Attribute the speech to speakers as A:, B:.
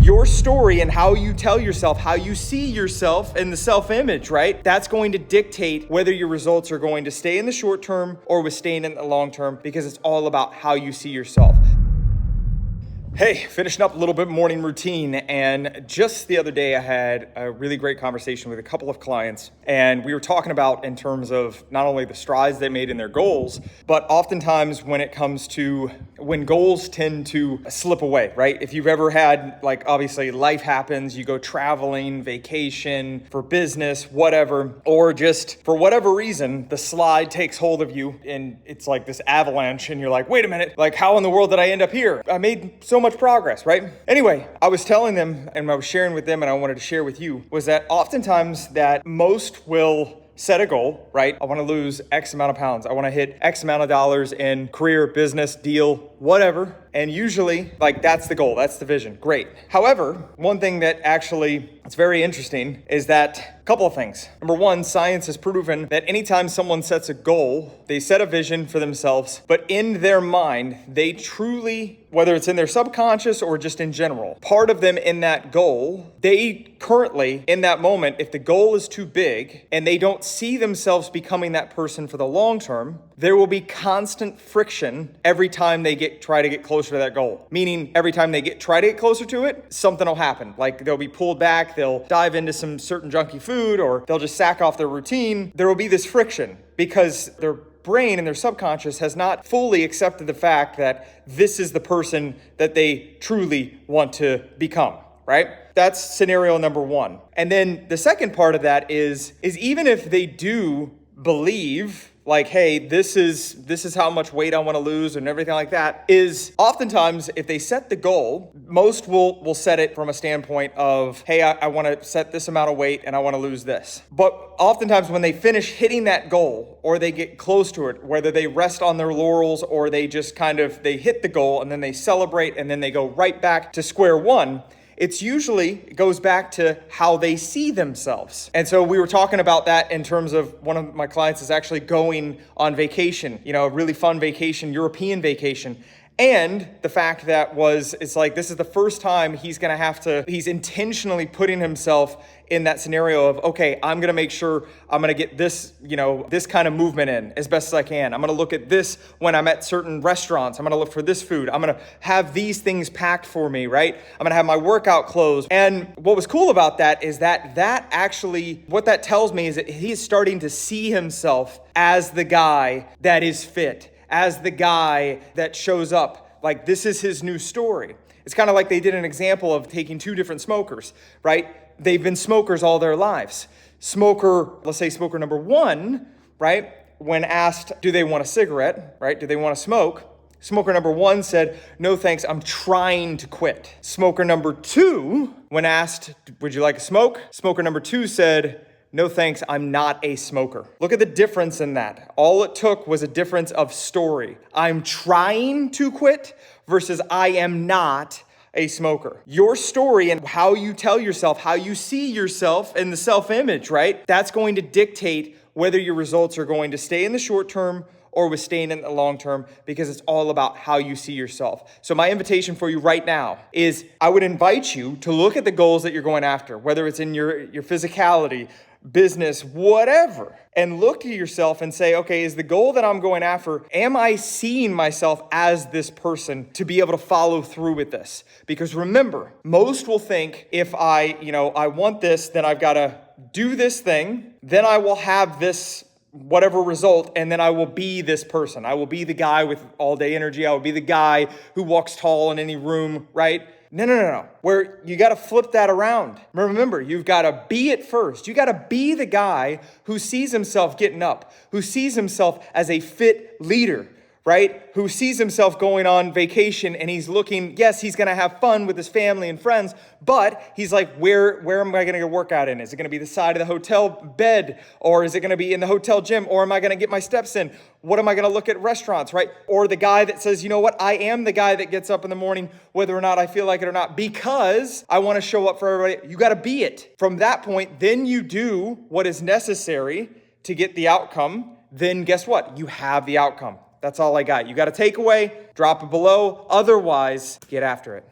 A: Your story and how you tell yourself, how you see yourself and the self-image, right? That's going to dictate whether your results are going to stay in the short term or withstand in the long term, because it's all about how you see yourself. Hey, finishing up a little bit morning routine, and just the other day I had a really great conversation with a couple of clients, and we were talking about in terms of not only the strides they made in their goals, but oftentimes when it comes to when goals tend to slip away, right? If you've ever had, like, obviously life happens, you go traveling, vacation, for business, whatever, or just for whatever reason, the slide takes hold of you and it's like this avalanche and you're like, wait a minute, like how in the world did I end up here? I made so much progress, right? Anyway, I was telling them and I was sharing with them, and I wanted to share with you, was that oftentimes that most will set a goal, right? I want to lose X amount of pounds. I want to hit X amount of dollars in career, business, deal, whatever. And usually, like, that's the goal. That's the vision. Great. However, one thing that actually is very interesting is that a couple of things. Number one, science has proven that anytime someone sets a goal, they set a vision for themselves, but in their mind, they truly, whether it's in their subconscious or just in general, part of them in that goal, they currently, in that moment, if the goal is too big and they don't see themselves becoming that person for the long term, there will be constant friction every time they try to get closer to that goal. Meaning every time they try to get closer to it, something will happen. Like they'll be pulled back, they'll dive into some certain junky food, or they'll just sack off their routine. There will be this friction because their brain and their subconscious has not fully accepted the fact that this is the person that they truly want to become, right? That's scenario number one. And then the second part of that is even if they do believe, like, hey, this is how much weight I want to lose and everything like that, is oftentimes if they set the goal, most will set it from a standpoint of, hey, I want to set this amount of weight and I want to lose this. But oftentimes when they finish hitting that goal or they get close to it, whether they rest on their laurels or they just they hit the goal and then they celebrate and then they go right back to square one, it goes back to how they see themselves. And so we were talking about that in terms of one of my clients is actually going on vacation, a really fun vacation, European vacation. And the fact that it's like, this is the first time he's intentionally putting himself in that scenario of, okay, I'm going to make sure I'm going to get this, this kind of movement in as best as I can. I'm going to look at this when I'm at certain restaurants. I'm going to look for this food. I'm going to have these things packed for me, right? I'm going to have my workout clothes. And what was cool about that is that actually, what that tells me is that he's starting to see himself as the guy that is fit, as the guy that shows up. Like, this is his new story. It's kind of like they did an example of taking two different smokers, right? They've been smokers all their lives. Let's say smoker number one, right? When asked, do they want a cigarette, right? Do they want to smoke? Smoker number one said, no thanks, I'm trying to quit. Smoker number two, when asked, would you like a smoke? Smoker number two said, no thanks, I'm not a smoker. Look at the difference in that. All it took was a difference of story. I'm trying to quit versus I am not a smoker. Your story and how you tell yourself, how you see yourself and the self-image, right? That's going to dictate whether your results are going to stay in the short term or withstand in the long term, because it's all about how you see yourself. So my invitation for you right now is I would invite you to look at the goals that you're going after, whether it's in your physicality, business, whatever, and look to yourself and say, okay, is the goal that I'm going after, am I seeing myself as this person to be able to follow through with this? Because remember, most will think if I want this, then I've got to do this thing, then I will have this whatever result, and then I will be this person. I will be the guy with all day energy. I will be the guy who walks tall in any room, right? No. Where you got to flip that around. Remember, you've got to be it first. You got to be the guy who sees himself getting up, who sees himself as a fit leader, right? Who sees himself going on vacation and he's looking, yes, he's going to have fun with his family and friends, but he's like, where am I going to get a workout in? Is it going to be the side of the hotel bed, or is it going to be in the hotel gym, or am I going to get my steps in? What am I going to look at restaurants, right? Or the guy that says, you know what? I am the guy that gets up in the morning, whether or not I feel like it or not, because I want to show up for everybody. You got to be it. From that point, then you do what is necessary to get the outcome. Then guess what? You have the outcome. That's all I got. You got a takeaway, drop it below. Otherwise, get after it.